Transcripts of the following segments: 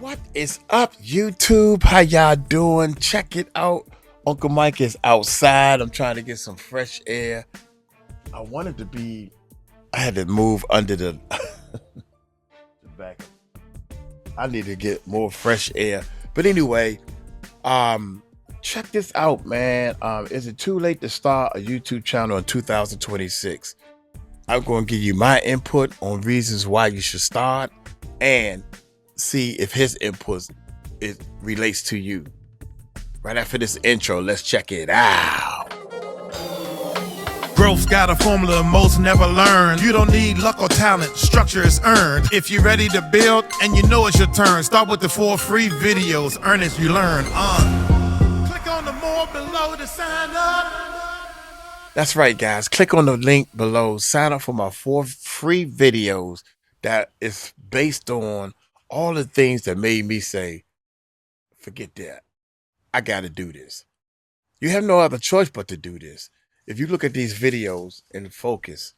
What is up, YouTube? How y'all doing? Check it out. Uncle Mike is outside. I'm trying to get some fresh air. I had to move under the back. I need to get more fresh air. But anyway, check this out, man. Is it too late to start a YouTube channel in 2026? I'm going to give you my input on reasons why you should start and see if his input relates to you. Right after this intro, let's check it out. Growth's got a formula most never learn. You don't need luck or talent, structure is earned. If you're ready to build and you know it's your turn, start with the 4 free videos, earn as you learn. Click on the more below to sign up. That's right, guys. Click on the link below. Sign up for my 4 free videos that is based on all the things that made me say, forget that. I got to do this. You have no other choice but to do this. If you look at these videos and focus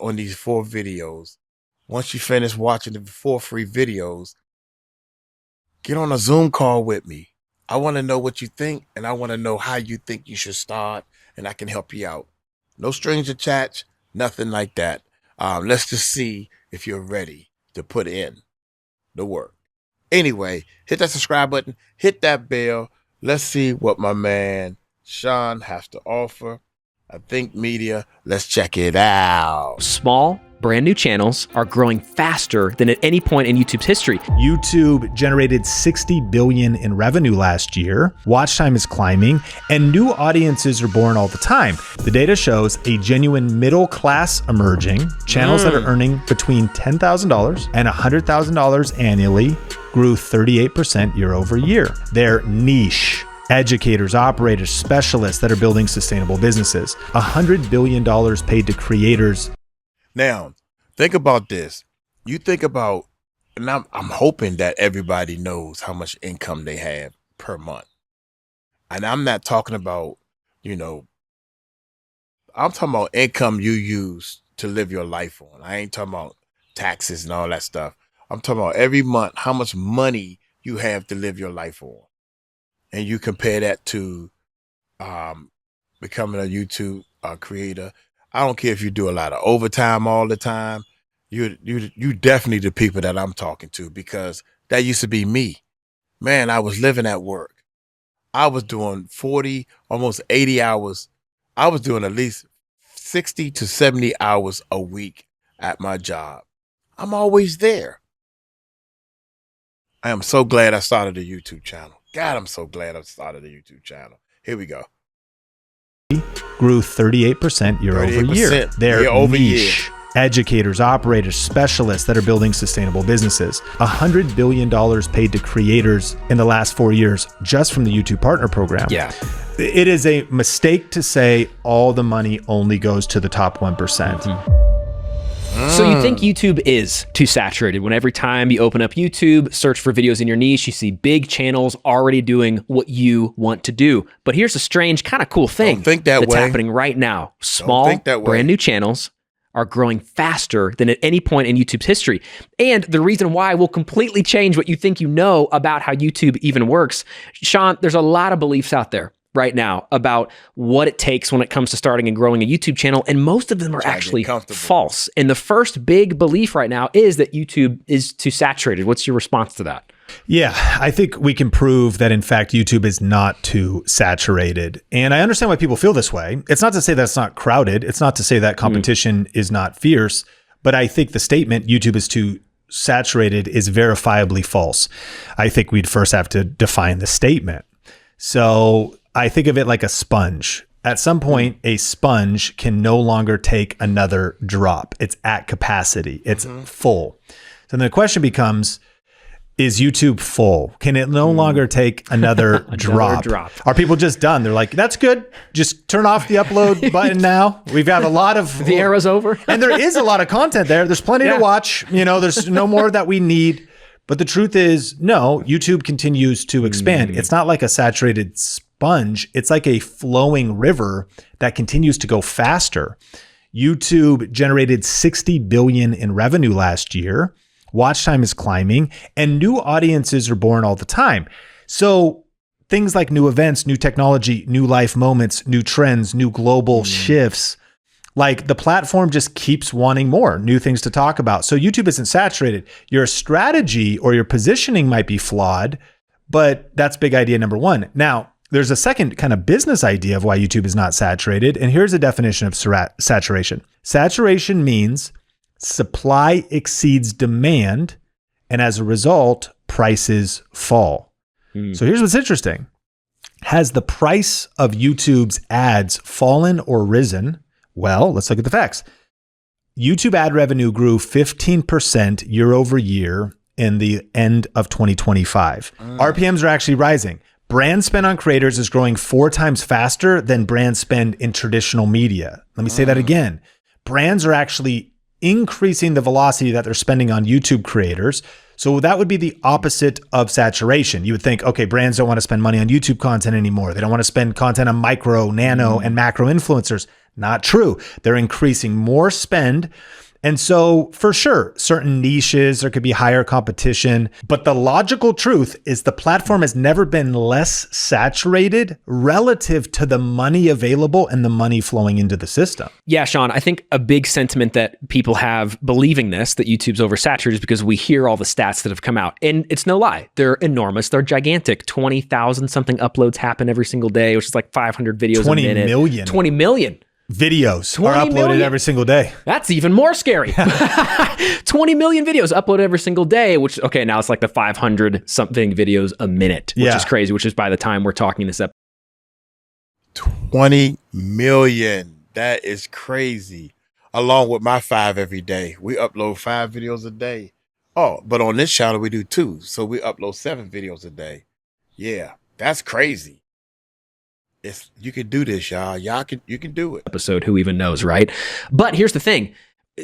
on these 4 videos. Once you finish watching the 4 free videos, get on a Zoom call with me. I want to know what you think, and I want to know how you think you should start, and I can help you out. No strings attached, nothing like that. Let's just see if you're ready to put in the work. Anyway, hit that subscribe button, hit that bell. Let's see what my man Sean has to offer. I think media. Let's check it out. Small, brand new channels are growing faster than at any point in YouTube's history. YouTube generated $60 billion in revenue last year. Watch time is climbing, and new audiences are born all the time. The data shows a genuine middle class emerging. Channels that are earning between $10,000 and $100,000 annually grew 38% year over year. They're niche. Educators, operators, specialists that are building sustainable businesses. $100 billion paid to creators. Now, think about this. You think about, and I'm hoping that everybody knows how much income they have per month. And I'm not talking about, I'm talking about income you use to live your life on. I ain't talking about taxes and all that stuff. I'm talking about every month, how much money you have to live your life on. And you compare that to becoming a YouTube creator. I don't care if you do a lot of overtime all the time. You definitely the people that I'm talking to, because that used to be me. Man, I was living at work. I was doing 40, almost 80 hours. I was doing at least 60 to 70 hours a week at my job. I'm always there. I am so glad I started a YouTube channel. God, I'm so glad I started a YouTube channel. Here we go. Grew 38% year over year. They're niche. Educators, operators, specialists that are building sustainable businesses. $100 billion paid to creators in the last 4 years just from the YouTube Partner Program. Yeah. It is a mistake to say all the money only goes to the top 1%. So you think YouTube is too saturated when every time you open up YouTube, search for videos in your niche, you see big channels already doing what you want to do. But here's a strange, kind of cool thing that's happening right now. Small, brand new channels are growing faster than at any point in YouTube's history. And the reason why will completely change what you think you know about how YouTube even works. Sean, there's a lot of beliefs out there right now about what it takes when it comes to starting and growing a YouTube channel, and most of them are actually false. And the first big belief right now is that YouTube is too saturated. What's your response to that? Yeah, I think we can prove that, in fact, YouTube is not too saturated. And I understand why people feel this way. It's not to say that it's not crowded. It's not to say that competition is not fierce. But I think the statement YouTube is too saturated is verifiably false. I think we'd first have to define the statement. So I think of it like a sponge. At some point, a sponge can no longer take another drop. It's at capacity. It's full. So then the question becomes, is YouTube full? Can it no longer take another drop? Are people just done? They're like, that's good. Just turn off the upload button now. We've got a lot of... The era's over. And there is a lot of content there. There's plenty to watch. There's no more that we need. But the truth is, no, YouTube continues to expand. It's not like a saturated sponge. It's like a flowing river that continues to go faster. YouTube generated $60 billion in revenue last year. watch time is climbing, and new audiences are born all the time. So things like new events, new technology, new life moments, new trends, new global shifts, like the platform just keeps wanting more new things to talk about. So YouTube isn't saturated. Your strategy or your positioning might be flawed, but that's big idea number one. Now, there's a second kind of business idea of why YouTube is not saturated. And here's a definition of saturation. Saturation means supply exceeds demand, and as a result, prices fall. So here's what's interesting. Has the price of YouTube's ads fallen or risen? Well, let's look at the facts. YouTube ad revenue grew 15% year over year in the end of 2025. RPMs are actually rising. Brand spend on creators is growing 4 times faster than brand spend in traditional media. Let me say that again. Brands are actually increasing the velocity that they're spending on YouTube creators. So that would be the opposite of saturation. You would think, okay, brands don't want to spend money on YouTube content anymore. They don't want to spend content on micro, nano, and macro influencers. Not true. They're increasing more spend. And so for sure, certain niches, there could be higher competition, but the logical truth is the platform has never been less saturated relative to the money available and the money flowing into the system. Yeah, Sean, I think a big sentiment that people have believing this, that YouTube's oversaturated, is because we hear all the stats that have come out. And it's no lie. They're enormous. They're gigantic. 20,000 something uploads happen every single day, which is like 500 videos a minute. 20 million. 20 million. Videos are uploaded million? every single day. That's even more scary. 20 million videos uploaded every single day, which, okay, now it's like the 500 something videos a minute, which is crazy, which is by the time we're talking this up. 20 million. That is crazy. Along with my 5 every day. We upload 5 videos a day. Oh, but on this channel, we do 2. So we upload 7 videos a day. Yeah, that's crazy. You can do this, y'all. You can do it. Episode, who even knows, right? But here's the thing.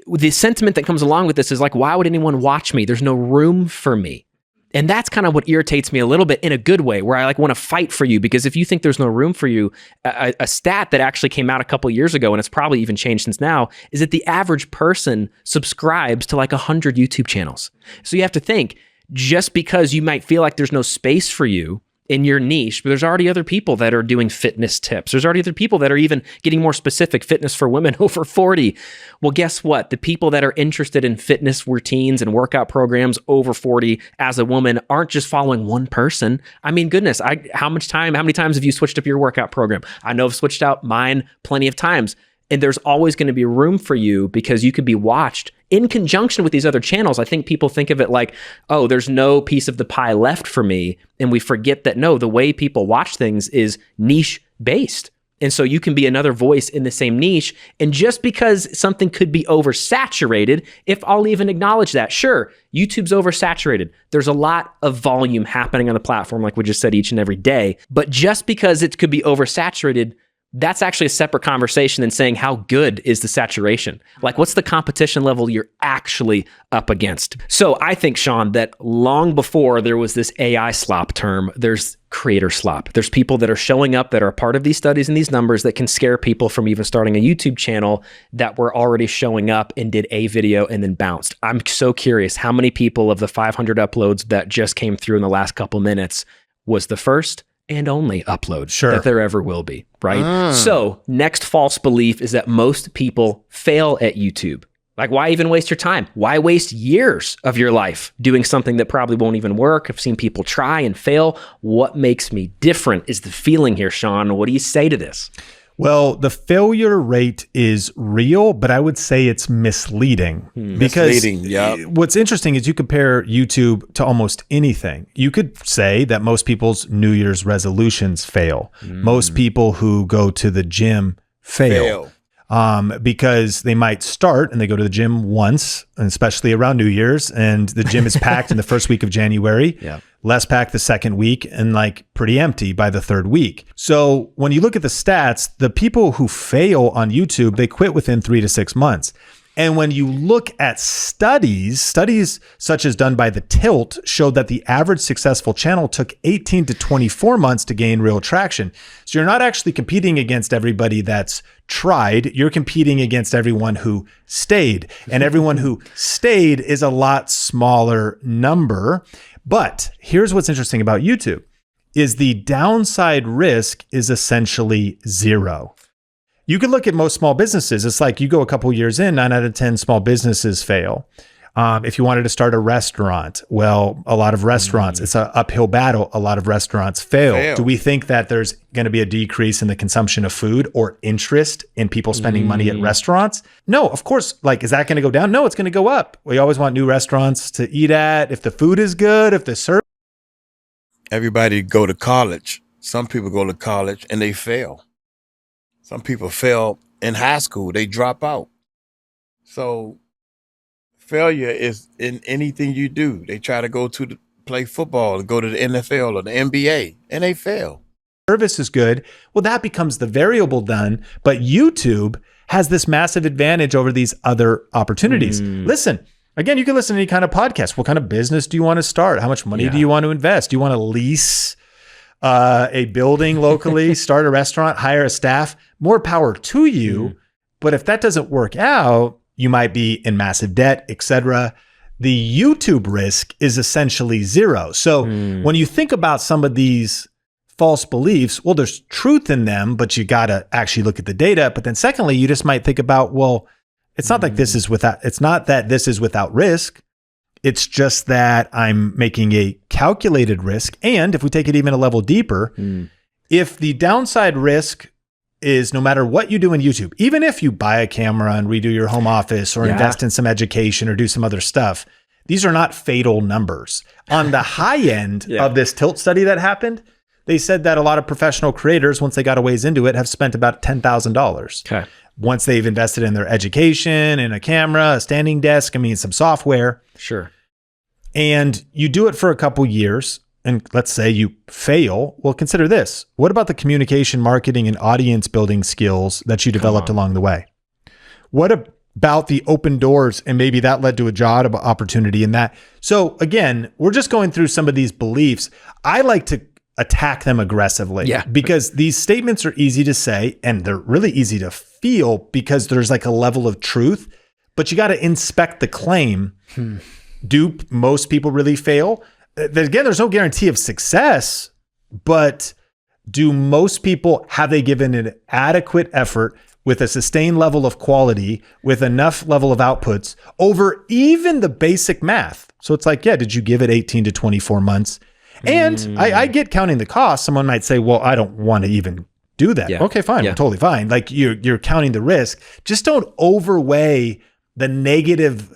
The sentiment that comes along with this is like, why would anyone watch me? There's no room for me. And that's kind of what irritates me a little bit in a good way, where I like want to fight for you, because if you think there's no room for you, a stat that actually came out a couple years ago, and it's probably even changed since now, is that the average person subscribes to like 100 YouTube channels. So you have to think, just because you might feel like there's no space for you in your niche, but there's already other people that are doing fitness tips. There's already other people that are even getting more specific, fitness for women over 40. Well, guess what? The people that are interested in fitness routines and workout programs over 40 as a woman aren't just following one person. I mean, goodness, how many times have you switched up your workout program? I know I've switched out mine plenty of times. And there's always going to be room for you, because you could be watched in conjunction with these other channels. I think people think of it like, oh, there's no piece of the pie left for me. And we forget that, no, the way people watch things is niche based. And so you can be another voice in the same niche. And just because something could be oversaturated, if I'll even acknowledge that, sure, YouTube's oversaturated. There's a lot of volume happening on the platform, like we just said, each and every day. But just because it could be oversaturated, that's actually a separate conversation than saying how good is the saturation. Like, what's the competition level you're actually up against? So I think, Sean, that long before there was this AI slop term, there's creator slop. There's people that are showing up that are a part of these studies and these numbers that can scare people from even starting a YouTube channel, that were already showing up and did a video and then bounced. I'm so curious how many people of the 500 uploads that just came through in the last couple minutes was the first and only upload that there ever will be, right? So next false belief is that most people fail at YouTube. Like, why even waste your time? Why waste years of your life doing something that probably won't even work? I've seen people try and fail. What makes me different is the feeling here, Sean. What do you say to this? Well, the failure rate is real, but I would say it's misleading. Because what's interesting is you compare YouTube to almost anything. You could say that most people's New Year's resolutions fail. Most people who go to the gym fail. Because they might start and they go to the gym once, and especially around New Year's, and the gym is packed in the first week of January, less packed the second week, and like pretty empty by the third week. So when you look at the stats, the people who fail on YouTube, they quit within 3 to 6 months. And when you look at studies such as done by the Tilt showed that the average successful channel took 18 to 24 months to gain real traction. So you're not actually competing against everybody that's tried. You're competing against everyone who stayed. And everyone who stayed is a lot smaller number. But here's what's interesting about YouTube is the downside risk is essentially zero. You could look at most small businesses. It's like you go a couple years in, 9 out of 10 small businesses fail. If you wanted to start a restaurant, well, a lot of restaurants, it's an uphill battle. A lot of restaurants fail. Do we think that there's going to be a decrease in the consumption of food or interest in people spending money at restaurants? No, of course. Like, is that going to go down? No, it's going to go up. We always want new restaurants to eat at. If the food is good, if the service. Everybody go to college. Some people go to college and they fail. Some people fail in high school. They drop out. So failure is in anything you do. They try to go to play football and go to the NFL or the NBA and they fail. Service is good. Well, that becomes the variable done. But YouTube has this massive advantage over these other opportunities. Listen, again, you can listen to any kind of podcast. What kind of business do you want to start? How much money do you want to invest? Do you want to lease a building locally, start a restaurant, hire a staff? More power to you. But if that doesn't work out, you might be in massive debt, etc. The YouTube risk is essentially zero. So when you think about some of these false beliefs, well, there's truth in them, but you got to actually look at the data. But then secondly, you just might think about, well, it's not like it's not that this is without risk. It's just that I'm making a calculated risk. And if we take it even a level deeper, if the downside risk is no matter what you do in YouTube, even if you buy a camera and redo your home office or invest in some education or do some other stuff, these are not fatal numbers. On the high end of this Tilt study that happened, they said that a lot of professional creators, once they got a ways into it, have spent about $10,000. Okay. Once they've invested in their education, in a camera, a standing desk, some software. Sure. And you do it for a couple years, and let's say you fail. Well, consider this. What about the communication, marketing, and audience building skills that you developed along the way? What about the open doors, and maybe that led to a job opportunity in that? So again, we're just going through some of these beliefs. I like to attack them aggressively because these statements are easy to say and they're really easy to feel because there's like a level of truth, but you got to inspect the claim. Do most people really fail? Again, there's no guarantee of success, but do most people, have they given an adequate effort with a sustained level of quality, with enough level of outputs over even the basic math? So it's like, did you give it 18 to 24 months? And I get counting the cost. Someone might say, well, I don't want to even do that. Okay, fine. I'm totally fine. Like you're counting the risk. Just don't overweigh the negative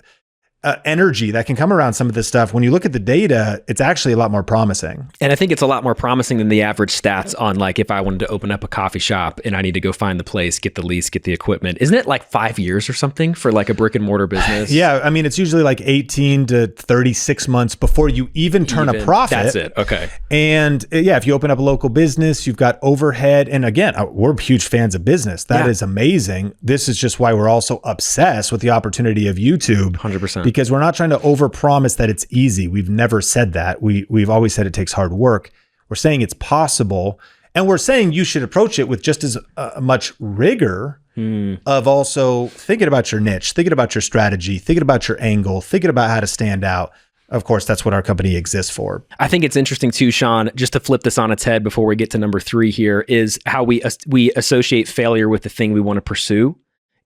energy that can come around some of this stuff. When you look at the data, it's actually a lot more promising. And I think it's a lot more promising than the average stats on like if I wanted to open up a coffee shop and I need to go find the place, get the lease, get the equipment. Isn't it like 5 years or something for like a brick and mortar business? It's usually like 18 to 36 months before you even turn a profit. That's it. Okay. And if you open up a local business, you've got overhead. And again, we're huge fans of business. That is amazing. This is just why we're also obsessed with the opportunity of YouTube. 100%. Because we're not trying to overpromise that it's easy. We've never said that. We've always said it takes hard work. We're saying it's possible. And we're saying you should approach it with just as much rigor of also thinking about your niche, thinking about your strategy, thinking about your angle, thinking about how to stand out. Of course, that's what our company exists for. I think it's interesting too, Sean, just to flip this on its head before we get to number 3 here, is how we associate failure with the thing we want to pursue.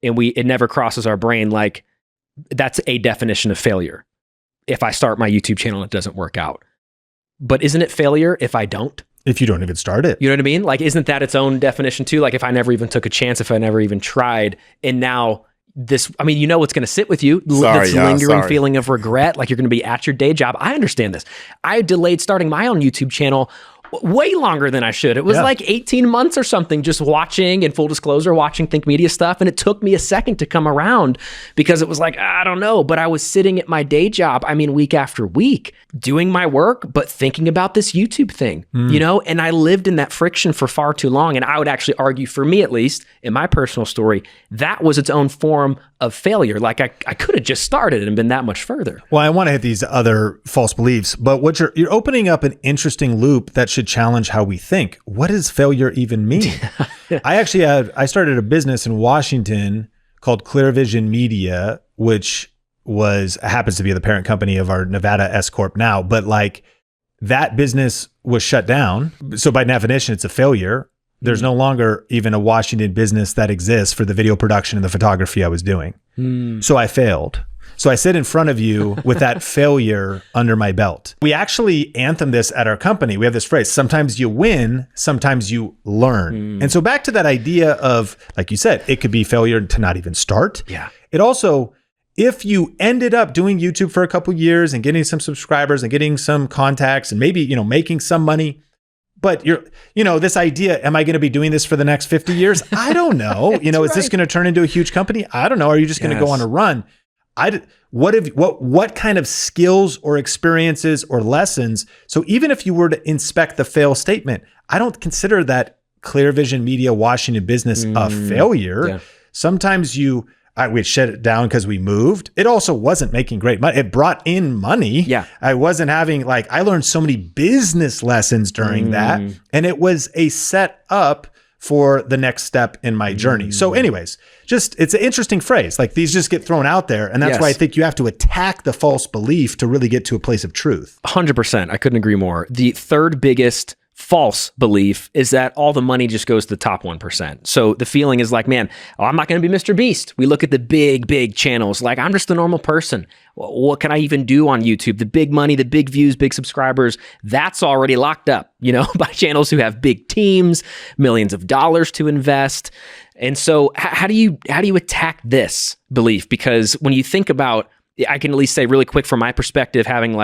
And it never crosses our brain like, that's a definition of failure. If I start my YouTube channel, it doesn't work out. But isn't it failure if I don't? If you don't even start it. You know what I mean? Like, isn't that its own definition too? Like if I never even took a chance, if I never even tried, and now what's going to sit with you, this lingering feeling of regret, like you're going to be at your day job. I understand this. I delayed starting my own YouTube channel way longer than I should. It was like 18 months or something, just watching, and full disclosure, watching Think Media stuff. And it took me a second to come around because it was like, I don't know, but I was sitting at my day job, week after week, doing my work, but thinking about this YouTube thing, and I lived in that friction for far too long. And I would actually argue, for me at least, in my personal story, that was its own form of failure. Like I could have just started and been that much further. Well, I want to hit these other false beliefs, but what you're opening up an interesting loop that should challenge how we think. What does failure even mean? I started a business in Washington called Clear Vision Media, which happens to be the parent company of our Nevada S Corp now, but like that business was shut down. So by definition, it's a failure. There's no longer even a Washington business that exists for the video production and the photography I was doing. So I failed. So I sit in front of you with that failure under my belt. We actually anthem this at our company. We have this phrase, sometimes you win, sometimes you learn. And so back to that idea of, like you said, it could be failure to not even start. Yeah. It also, if you ended up doing YouTube for a couple years and getting some subscribers and getting some contacts and maybe, making some money, but this idea, am I going to be doing this for the next 50 years? I don't know. Is this going to turn into a huge company? I don't know. Are you just going to go on a run? What kind of skills or experiences or lessons? So even if you were to inspect the fail statement, I don't consider that Clear Vision Media Washington business a failure. Yeah. Sometimes we'd shut it down because we moved. It also wasn't making great money. It brought in money. Yeah. I wasn't having I learned so many business lessons during that. And it was a set up for the next step in my journey. So anyways, it's an interesting phrase. Like these just get thrown out there. And that's why I think you have to attack the false belief to really get to a place of truth. 100%. I couldn't agree more. The third biggest false belief is that all the money just goes to the top 1%. So the feeling is like, man, I'm not going to be Mr. Beast. We look at the big channels. Like, I'm just a normal person. What can I even do on YouTube? The big money, the big views, big subscribers, that's already locked up, by channels who have big teams, millions of dollars to invest. And so how do you attack this belief? Because when you think about, I can at least say really quick from my perspective, having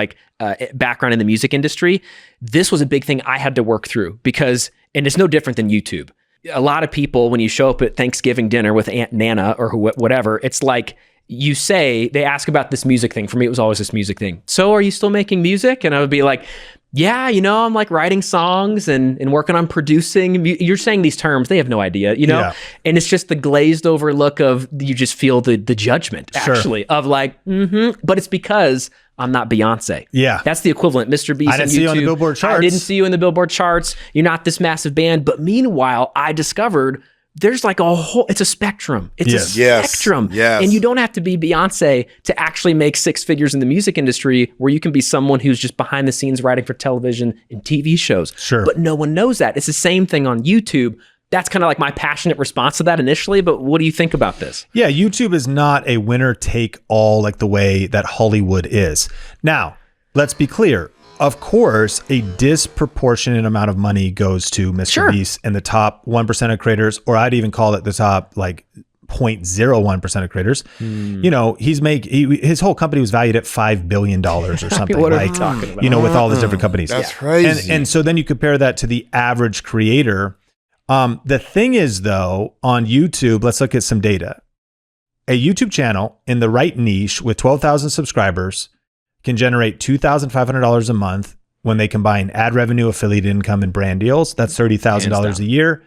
background in the music industry, this was a big thing I had to work through and it's no different than YouTube. A lot of people, when you show up at Thanksgiving dinner with Aunt Nana or whatever, it's like they ask about this music thing. For me, it was always this music thing. So are you still making music? And I would be like, yeah, I'm writing songs and working on producing. You're saying these terms, they have no idea, Yeah. And it's just the glazed over look of, you just feel the judgment actually of but it's because I'm not Beyonce. Yeah. That's the equivalent. Mr. Beast I didn't see you on the Billboard charts. I didn't see you in the Billboard charts. You're not this massive band. But meanwhile, I discovered there's it's a spectrum. It's a spectrum. Yes. And you don't have to be Beyonce to actually make six figures in the music industry, where you can be someone who's just behind the scenes writing for television and TV shows. Sure. But no one knows that. It's the same thing on YouTube. That's kind of like my passionate response to that initially. But what do you think about this? Yeah, YouTube is not a winner take all like the way that Hollywood is. Now, let's be clear. Of course, a disproportionate amount of money goes to Mr. Beast and the top 1% of creators, or I'd even call it the top 0.01% of creators. His whole company was valued at $5 billion or something. What are we talking about? With all these different companies. That's crazy. And so then you compare that to the average creator. The thing is, though, on YouTube, let's look at some data. A YouTube channel in the right niche with 12,000 subscribers can generate $2,500 a month when they combine ad revenue, affiliate income, and brand deals. That's $30,000 a year.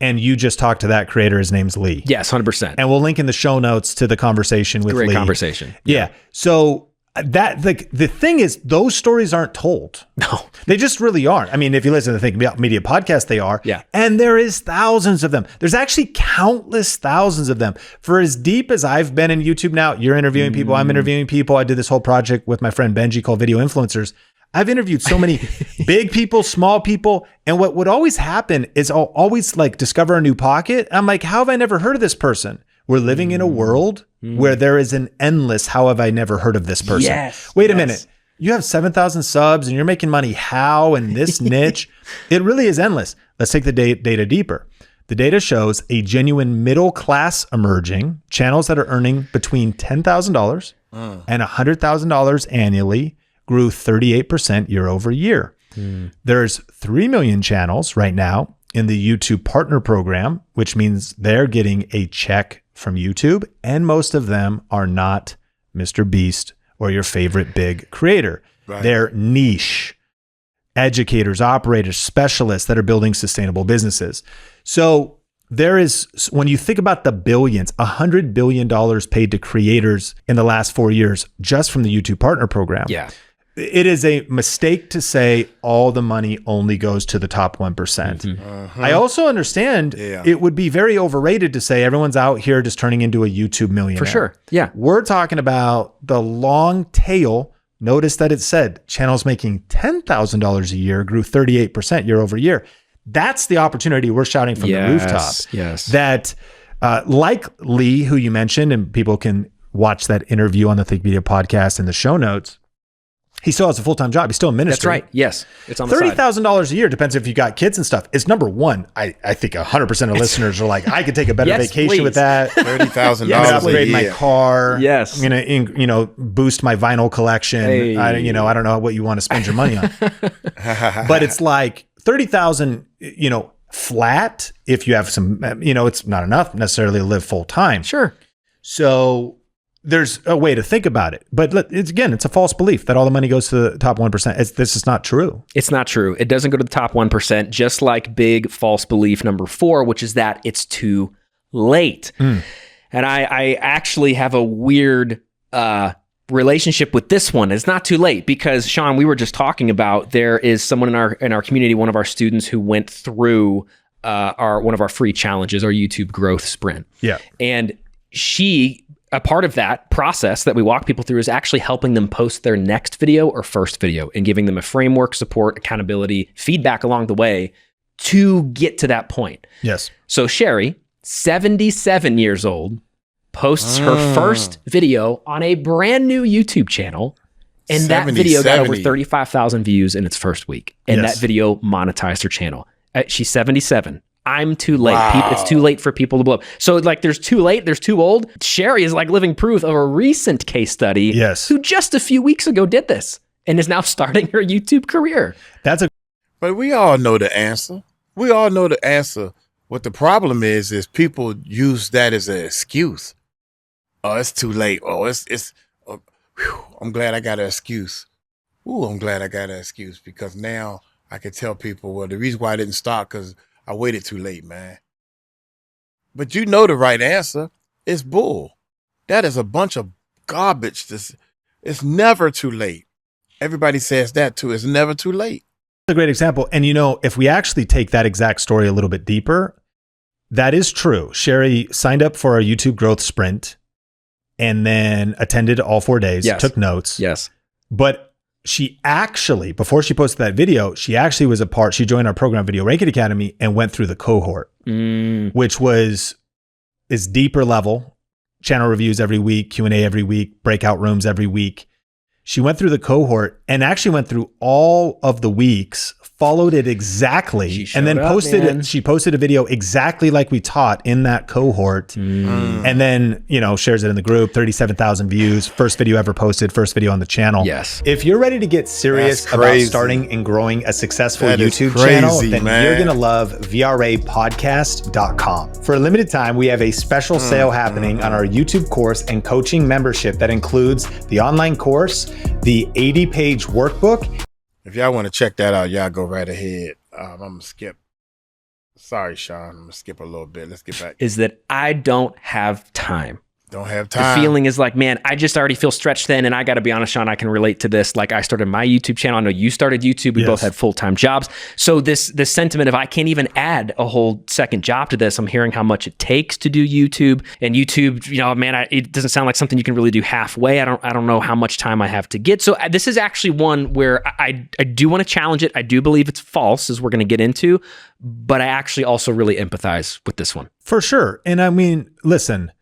And you just talked to that creator. His name's Lee. Yes, 100%. And we'll link in the show notes to the conversation with Lee. Great conversation. Yeah. So that the thing is, those stories aren't told. No, they just really aren't. I mean, if you listen to the Think Media podcast, they are. Yeah. And there is thousands of them. There's actually countless thousands of them. For as deep as I've been in YouTube now, you're interviewing people, I'm interviewing people. I did this whole project with my friend Benji called Video Influencers. I've interviewed so many big people, small people. And what would always happen is I'll always discover a new pocket. I'm like, how have I never heard of this person? We're living in a world where there is an endless, how have I never heard of this person? Yes, Wait a minute. You have 7,000 subs and you're making money how in this niche? It really is endless. Let's take the data deeper. The data shows a genuine middle class emerging, channels that are earning between $10,000 and $100,000 annually grew 38% year over year. There's 3 million channels right now in the YouTube Partner Program, which means they're getting a check from YouTube, and most of them are not Mr. Beast or your favorite big creator. Right. They're niche educators, operators, specialists that are building sustainable businesses. So there is, when you think about the billions, $100 billion paid to creators in the last 4 years, just from the YouTube Partner Program. Yeah. It is a mistake to say all the money only goes to the top 1%. I also understand it would be very overrated to say everyone's out here just turning into a YouTube millionaire. For sure. Yeah. We're talking about the long tail. Notice that it said channels making $10,000 a year grew 38% year over year. That's the opportunity we're shouting from the rooftop. Yes. That like Lee, who you mentioned, and people can watch that interview on the Think Media podcast in the show notes. He still has a full-time job. He's still in ministry. That's right. Yes. It's on the side. $30,000 a year, depends if you got kids and stuff. It's number one. I think 100% of listeners are like, I could take a better vacation with that. $30,000 I'm gonna upgrade my car. Yes. I'm gonna, boost my vinyl collection. Hey. I don't know what you want to spend your money on. But it's like 30,000, flat. If you have some, it's not enough necessarily to live full time. Sure. So there's a way to think about it, but it's a false belief that all the money goes to the top 1%. This is not true. It's not true. It doesn't go to the top 1%, just like big false belief number 4, which is that it's too late. And I actually have a weird relationship with this one. It's not too late because, Sean, we were just talking about, there is someone in our community, one of our students who went through one of our free challenges, our YouTube growth sprint. Yeah. And a part of that process that we walk people through is actually helping them post their next video or first video and giving them a framework, support, accountability, feedback along the way to get to that point. Yes. So Sherry, 77 years old, posts her first video on a brand new YouTube channel. And that video got over 35,000 views in its first week. And that video monetized her channel. She's 77. I'm too late. Wow. It's too late for people to blow up. So there's too late, there's too old. Sherry is like living proof of a recent case study. Yes. Who just a few weeks ago did this and is now starting her YouTube career. But we all know the answer. We all know the answer. What the problem is people use that as an excuse. Oh, it's too late. Oh, I'm glad I got an excuse. Ooh, I'm glad I got an excuse because now I can tell people, well, the reason why I didn't start because I waited too late, man. But you know the right answer. It's bull. That is a bunch of garbage. It's never too late. Everybody says that too. It's never too late. A great example. And if we actually take that exact story a little bit deeper, that is true. Sherry signed up for a YouTube growth sprint and then attended all 4 days, took notes. Yes. But she actually, before she posted that video, she joined our program Video Ranking Academy and went through the cohort, which is deeper level, channel reviews every week, Q&A every week, breakout rooms every week. She went through the cohort and actually went through all of the weeks, followed it exactly, and then posted it. She posted a video exactly like we taught in that cohort. And then, shares it in the group, 37,000 views, first video ever posted, first video on the channel. Yes. If you're ready to get serious about starting and growing a successful YouTube channel, then you're going to love vrapodcast.com. For a limited time, we have a special sale happening on our YouTube course and coaching membership that includes the online course, the 80-page workbook. If y'all want to check that out, y'all go right ahead. I'm going to skip. Sorry, Sean. I'm going to skip a little bit. Let's get back. Is that I don't have time. Don't have time. The feeling is like, man, I just already feel stretched thin. And I got to be honest, Sean, I can relate to this. Like I started my YouTube channel. I know you started YouTube. We both had full-time jobs. So this sentiment of I can't even add a whole second job to this. I'm hearing how much it takes to do YouTube. And YouTube, man, it doesn't sound like something you can really do halfway. I don't know how much time I have to get. So this is actually one where I do want to challenge it. I do believe it's false, as we're going to get into. But I actually also really empathize with this one. For sure. And I mean, listen,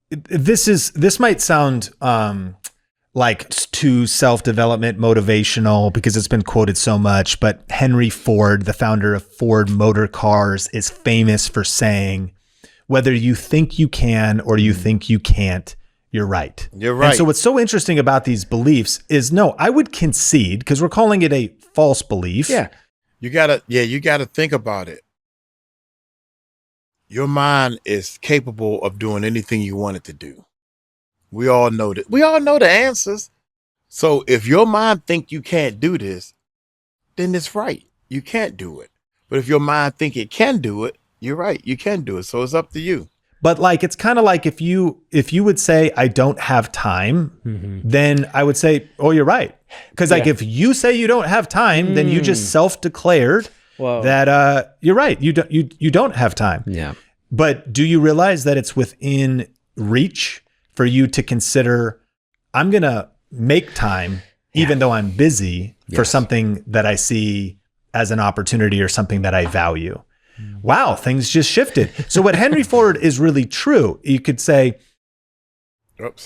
this might sound like too self-development motivational because it's been quoted so much, but Henry Ford, the founder of Ford Motor Cars, is famous for saying, whether you think you can or you think you can't, you're right. You're right. And so what's so interesting about these beliefs is, no, I would concede, because we're calling it a false belief. Yeah. You gotta think about it. Your mind is capable of doing anything you want it to do. We all know that. We all know the answers. So if your mind think you can't do this, then it's right. You can't do it. But if your mind think it can do it, you're right. You can do it. So it's up to you. But like, it's kind of like if you would say, I don't have time, then I would say, oh, you're right. Because like, if you say you don't have time, then you just self-declared that you're right. You don't have time. Yeah. But do you realize that it's within reach for you to consider, I'm going to make time, even though I'm busy, for something that I see as an opportunity or something that I value? Wow, things just shifted. So what Henry Ford is really true. You could say,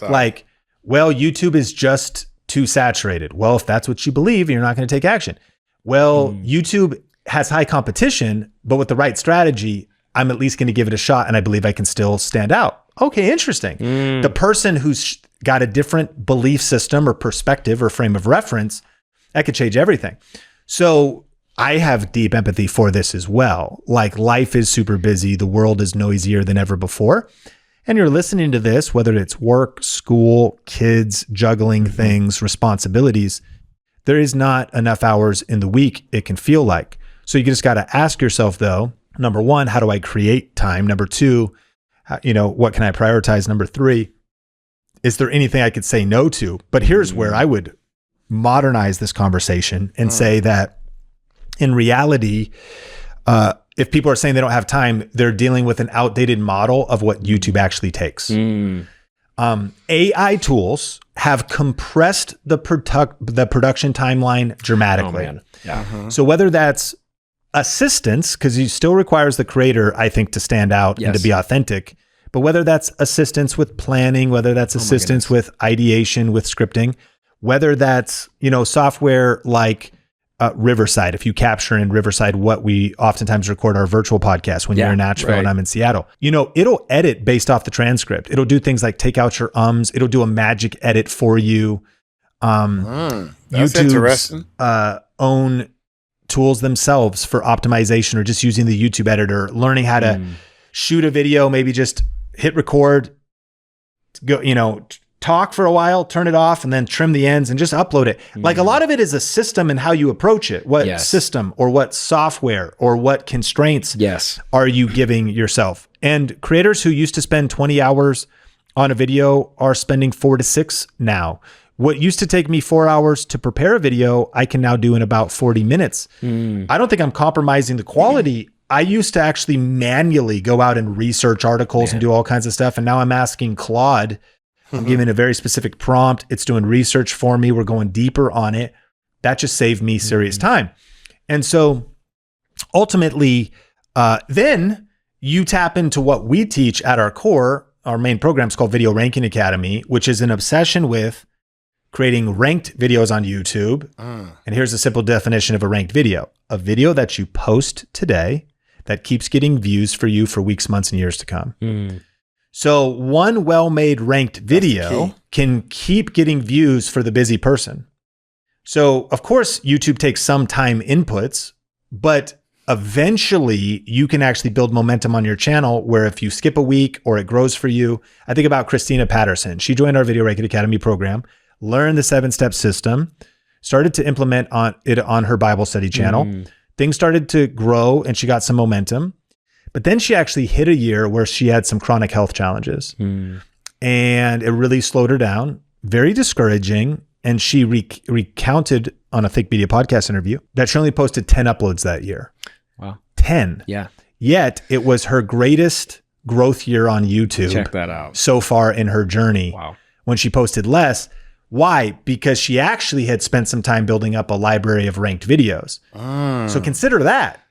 like, well, YouTube is just too saturated. Well, if that's what you believe, you're not going to take action. Well, YouTube has high competition, but with the right strategy, I'm at least going to give it a shot, and I believe I can still stand out. Okay, interesting. The person who's got a different belief system or perspective or frame of reference, that could change everything. So I have deep empathy for this as well. Like, life is super busy. The world is noisier than ever before. And you're listening to this, whether it's work, school, kids, juggling things, responsibilities, there is not enough hours in the week, it can feel like. So you just got to ask yourself, though, number one, how do I create time? Number two, what can I prioritize? Number three, is there anything I could say no to? But here's where I would modernize this conversation and say that in reality, if people are saying they don't have time, they're dealing with an outdated model of what YouTube actually takes. AI tools have compressed the production timeline dramatically. Oh, man. Yeah. So whether that's assistance, because it still requires the creator, I think, to stand out and to be authentic, but whether that's assistance with planning, whether that's assistance with ideation, with scripting, whether that's, software like Riverside, if you capture in Riverside what we oftentimes record our virtual podcast when you're in Nashville and I'm in Seattle, it'll edit based off the transcript. It'll do things like take out your ums. It'll do a magic edit for you. That's YouTube's interesting. Own tools themselves for optimization, or just using the YouTube editor, learning how to shoot a video, maybe just hit record, go, talk for a while, turn it off, and then trim the ends and just upload it. Like, a lot of it is a system and how you approach it. What system or what software or what constraints are you giving yourself? And creators who used to spend 20 hours on a video are spending 4 to 6 now. What used to take me 4 hours to prepare a video, I can now do in about 40 minutes. I don't think I'm compromising the quality. I used to actually manually go out and research articles and do all kinds of stuff. And now I'm asking Claude, I'm giving a very specific prompt. It's doing research for me. We're going deeper on it. That just saved me serious time. And so ultimately, then you tap into what we teach at our core. Our main program is called Video Ranking Academy, which is an obsession with creating ranked videos on YouTube. And here's a simple definition of a ranked video: a video that you post today that keeps getting views for you for weeks, months, and years to come. So one well-made ranked video can keep getting views for the busy person. So of course, YouTube takes some time inputs, but eventually you can actually build momentum on your channel where if you skip a week or it grows for you. I think about Christina Patterson. She joined our Video Ranking Academy program, learned the 7-step system, started to implement it on her Bible study channel. Things started to grow and she got some momentum. But then she actually hit a year where she had some chronic health challenges and it really slowed her down. Very discouraging. And she recounted on a Think Media podcast interview that she only posted 10 uploads that year. Wow. 10. Yeah. Yet it was her greatest growth year on YouTube. Check that out. So far in her journey. Wow. When she posted less. Why? Because she actually had spent some time building up a library of ranked videos. So consider that.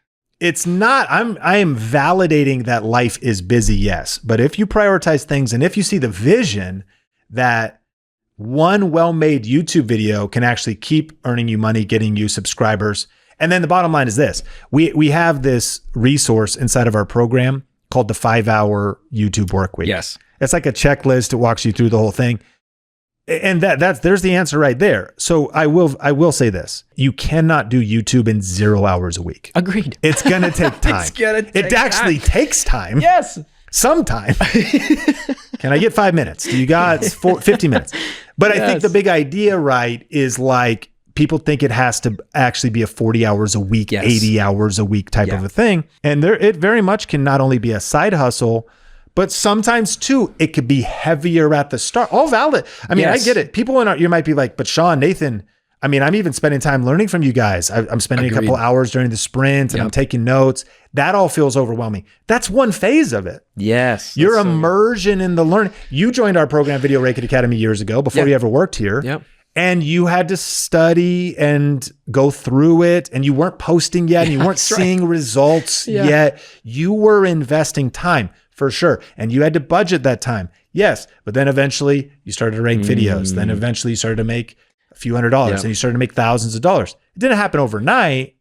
It's not, I am validating that life is busy, yes. But if you prioritize things and if you see the vision that one well-made YouTube video can actually keep earning you money, getting you subscribers. And then the bottom line is this. We have this resource inside of our program called the 5-hour YouTube work week. Yes. It's like a checklist. It walks you through the whole thing. And there's the answer right there. So I will say this. You cannot do YouTube in 0 hours a week. Agreed. It's going to take time. It actually takes time. Yes. Some time. Can I get 5 minutes? Do you got 50 minutes? But I think the big idea, right, is like people think it has to actually be a 40 hours a week, 80 hours a week type of a thing. And it very much can not only be a side hustle, but sometimes too, it could be heavier at the start. All valid. I mean, I get it. People you might be like, but Sean, Nathan, I mean, I'm even spending time learning from you guys. I'm spending a couple hours during the sprint and I'm taking notes. That all feels overwhelming. That's one phase of it. Yes. Your immersion in the learning. You joined our program, Video Rake It Academy, years ago before you ever worked here. Yep. And you had to study and go through it, and you weren't posting yet, and you weren't seeing results yet. You were investing time for sure. And you had to budget that time. Yes. But then eventually you started to rank videos. Then eventually you started to make a few $100s and you started to make thousands of dollars. It didn't happen overnight,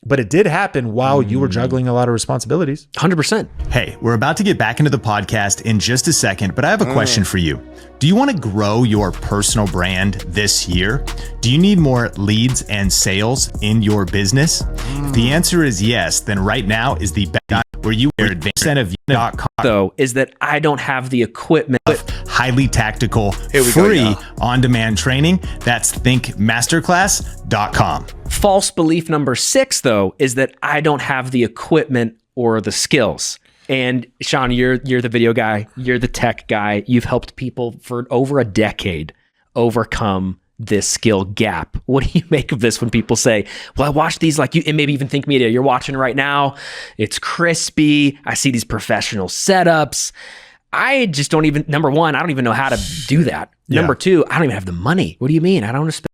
but it did happen while you were juggling a lot of responsibilities. 100%. Hey, we're about to get back into the podcast in just a second, but I have a question for you. Do you want to grow your personal brand this year? Do you need more leads and sales in your business? If the answer is yes, then right now is the best time where you are advancedofview.com. Though, is that I don't have the equipment. Highly tactical, free on-demand training. That's thinkmasterclass.com. False belief number 6, though, is that I don't have the equipment or the skills. And Sean, you're the video guy. You're the tech guy. You've helped people for over a decade overcome this skill gap. What do you make of this when people say, well, I watch these like you, and maybe even Think Media you're watching right now. It's crispy. I see these professional setups. I just don't even, number one, I don't even know how to do that. Number two, I don't even have the money. What do you mean? I don't understand.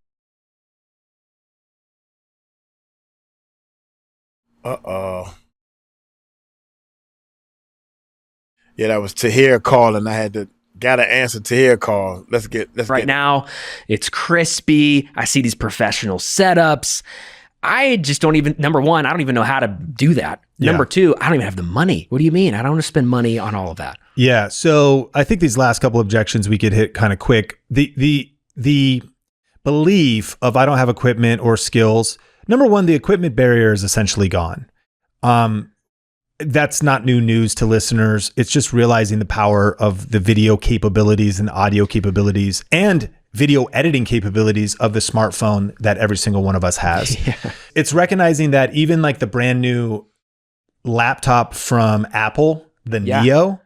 Yeah, that was Tahir calling. I had got to answer Tahir call. Let's now. It's crispy. I see these professional setups. I just don't even, number one, I don't even know how to do that. Number two, I don't even have the money. What do you mean? I don't want to spend money on all of that. Yeah. So I think these last couple objections we could hit kind of quick. The belief of I don't have equipment or skills. Number one, the equipment barrier is essentially gone. That's not new news to listeners. It's just realizing the power of the video capabilities and audio capabilities and video editing capabilities of the smartphone that every single one of us has. It's recognizing that even like the brand new laptop from Apple, the Neo,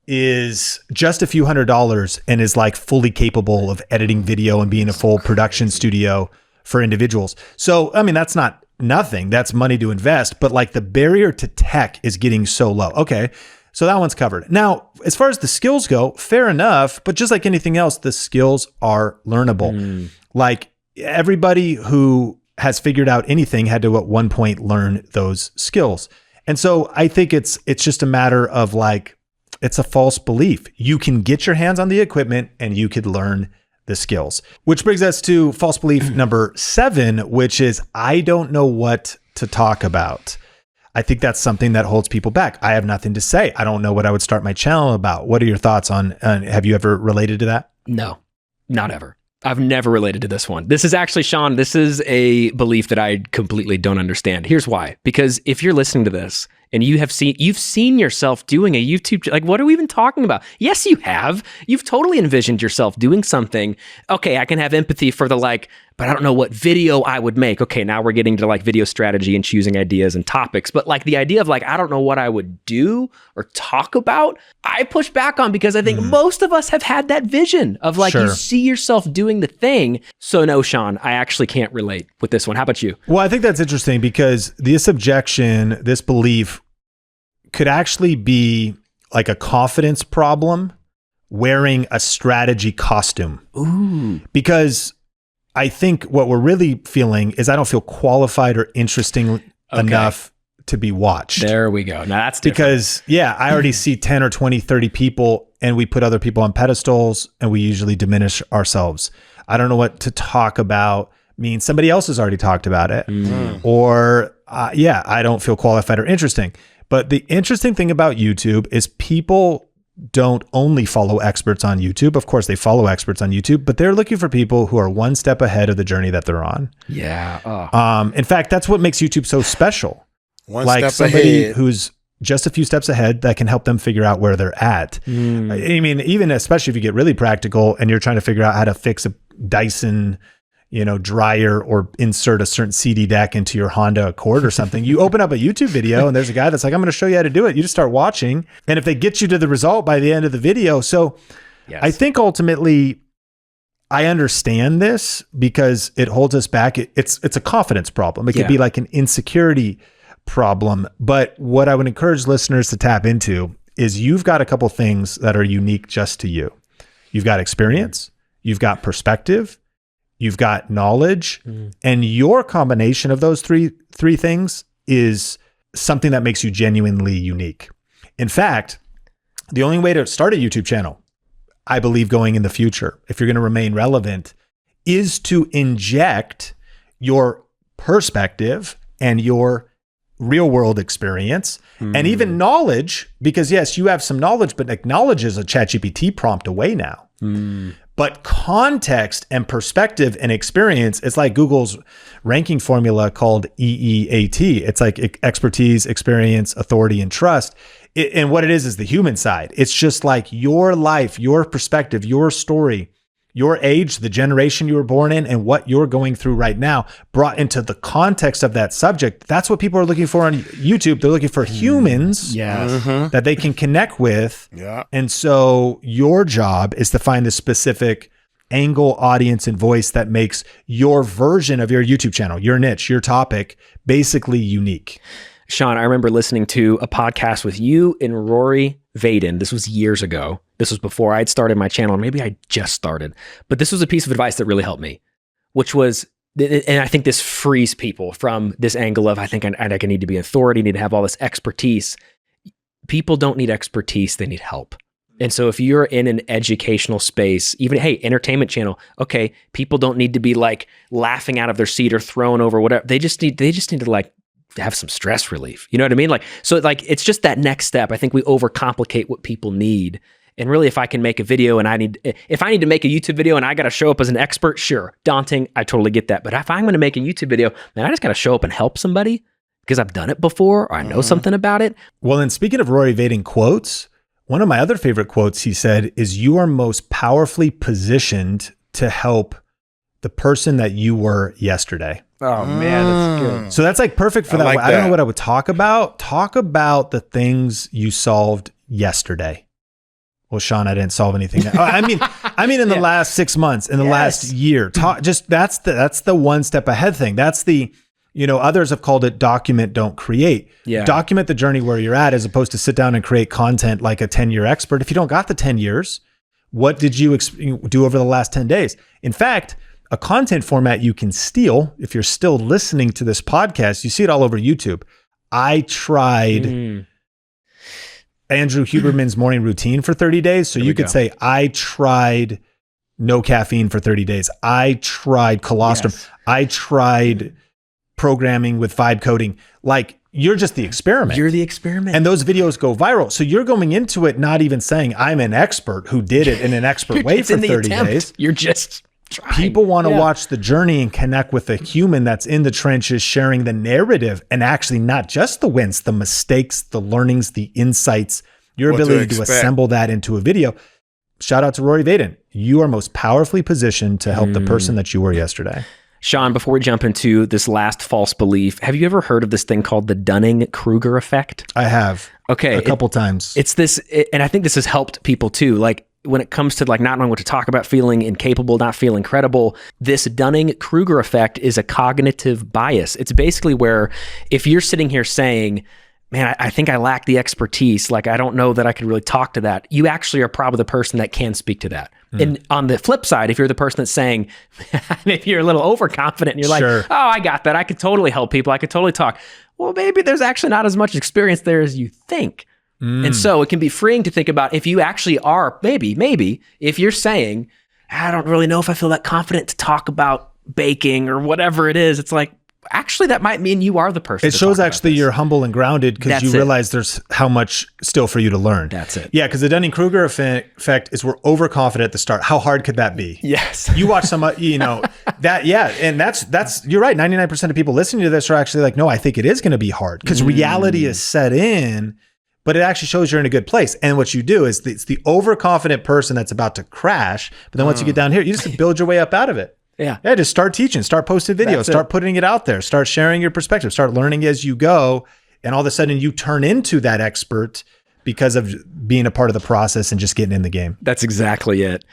is just a few $100s and is like fully capable of editing video and being a full production studio for individuals. So, I mean, that's not nothing. That's money to invest, but like the barrier to tech is getting so low. Okay. So that one's covered. Now, as far as the skills go, fair enough, but just like anything else, the skills are learnable. Like everybody who has figured out anything had to at one point learn those skills. And so I think it's just a matter of like, it's a false belief. You can get your hands on the equipment and you could learn the skills, which brings us to false belief number 7, which is I don't know what to talk about. I think that's something that holds people back. I have nothing to say. I don't know what I would start my channel about. What are your thoughts on have you ever related to that? No, not ever. I've never related to this one. This is actually, Sean, this is a belief that I completely don't understand. Here's why. Because if you're listening to this and you've seen yourself doing a YouTube, like what are we even talking about? Yes, you have. You've totally envisioned yourself doing something. Okay, I can have empathy for the like, but I don't know what video I would make. Okay, now we're getting to like video strategy and choosing ideas and topics. But like the idea of like, I don't know what I would do or talk about, I push back on because I think most of us have had that vision of like, you see yourself doing the thing. So no, Sean, I actually can't relate with this one. How about you? Well, I think that's interesting because this objection, this belief could actually be like a confidence problem wearing a strategy costume. Ooh. Because I think what we're really feeling is I don't feel qualified or interesting enough to be watched. There we go. Now that's different. Because I already see 10 or 20, 30 people and we put other people on pedestals and we usually diminish ourselves. I don't know what to talk about means somebody else has already talked about it. Or I don't feel qualified or interesting. But the interesting thing about YouTube is people don't only follow experts on YouTube. Of course, they follow experts on YouTube, but they're looking for people who are one step ahead of the journey that they're on. Yeah. In fact, that's what makes YouTube so special. One Like step somebody ahead. who's just a few steps ahead that can help them figure out where they're at. I mean, even especially if you get really practical and you're trying to figure out how to fix a Dyson, dryer or insert a certain CD deck into your Honda Accord or something, you open up a YouTube video and there's a guy that's like, I'm going to show you how to do it. You just start watching. And if they get you to the result by the end of the video. So I think ultimately I understand this because it holds us back. It's a confidence problem. It could be like an insecurity problem. But what I would encourage listeners to tap into is you've got a couple things that are unique just to you. You've got experience, you've got perspective, you've got knowledge, and your combination of those three things is something that makes you genuinely unique. In fact, the only way to start a YouTube channel, I believe going in the future, if you're going to remain relevant, is to inject your perspective and your real world experience and even knowledge, because yes, you have some knowledge, but knowledge is a ChatGPT prompt away now. But context and perspective and experience, it's like Google's ranking formula called EEAT. It's like expertise, experience, authority, and trust. And what it is the human side. It's just like your life, your perspective, your story, your age, the generation you were born in, and what you're going through right now brought into the context of that subject. That's what people are looking for on YouTube. They're looking for humans that they can connect with. Yeah. And so your job is to find the specific angle, audience, and voice that makes your version of your YouTube channel, your niche, your topic, basically unique. Sean, I remember listening to a podcast with you and Rory Vaden. This was years ago. This was before I'd started my channel. Maybe I just started. But this was a piece of advice that really helped me, which was, and I think this frees people from this angle of, I think I need to be authority, need to have all this expertise. People don't need expertise. They need help. And so if you're in an educational space, even, hey, entertainment channel, okay, people don't need to be like laughing out of their seat or thrown over whatever. They just need to like have some stress relief. You know what I mean? It's just that next step. I think we overcomplicate what people need. And really, if I can make a video and if I need to make a YouTube video and I got to show up as an expert, sure, daunting. I totally get that. But if I'm going to make a YouTube video, man, I just got to show up and help somebody because I've done it before or I know something about it. Well, and speaking of Rory Vaden quotes, one of my other favorite quotes he said is, you are most powerfully positioned to help the person that you were yesterday. Oh man, that's good. So that's like perfect for that. like I don't know that. what I would talk about. Talk about the things you solved yesterday. Well, Sean, I didn't solve anything. I mean, in the last 6 months, in the last year, that's the one step ahead thing. That's the, others have called it document, don't create. Yeah. Document the journey where you're at, as opposed to sit down and create content like a 10-year expert. If you don't got the 10 years, what did you do over the last 10 days? In fact, a content format you can steal, if you're still listening to this podcast, you see it all over YouTube. I tried Andrew Huberman's morning routine for 30 days. So you could say, I tried no caffeine for 30 days. I tried colostrum. Yes. I tried programming with vibe coding. Like, you're just the experiment. You're the experiment. And those videos go viral. So you're going into it not even saying, I'm an expert who did it in an expert way for 30 days. You're just trying. People want to watch the journey and connect with a human that's in the trenches, sharing the narrative, and actually not just the wins, the mistakes, the learnings, the insights, your ability to assemble that into a video. Shout out to Rory Vaden. You are most powerfully positioned to help the person that you were yesterday. Sean, before we jump into this last false belief, have you ever heard of this thing called the Dunning-Kruger effect? I have. Okay. A couple times. It's this, and I think this has helped people too. Like, when it comes to like not knowing what to talk about, feeling incapable, not feeling credible, this Dunning-Kruger effect is a cognitive bias. It's basically where if you're sitting here saying, man, I think I lack the expertise, like I don't know that I could really talk to that, you actually are probably the person that can speak to that. And on the flip side, if you're the person that's saying, maybe you're a little overconfident and you're like, oh, I got that. I could totally help people. I could totally talk. Well, maybe there's actually not as much experience there as you think. And so it can be freeing to think about if you actually are, maybe if you're saying, I don't really know if I feel that confident to talk about baking or whatever it is, it's like, actually, that might mean you are the person. It shows actually you're humble and grounded because you realize there's how much still for you to learn. That's it. Yeah, because the Dunning-Kruger effect is we're overconfident at the start. How hard could that be? Yes. You watch some, that, yeah. And that's, you're right. 99% of people listening to this are actually like, no, I think it is going to be hard because reality is set in, but it actually shows you're in a good place. And what you do is it's the overconfident person that's about to crash. But then once you get down here, you just build your way up out of it. Yeah. Yeah. Just start teaching, start posting videos, start putting it out there, start sharing your perspective, start learning as you go. And all of a sudden you turn into that expert because of being a part of the process and just getting in the game. That's exactly it.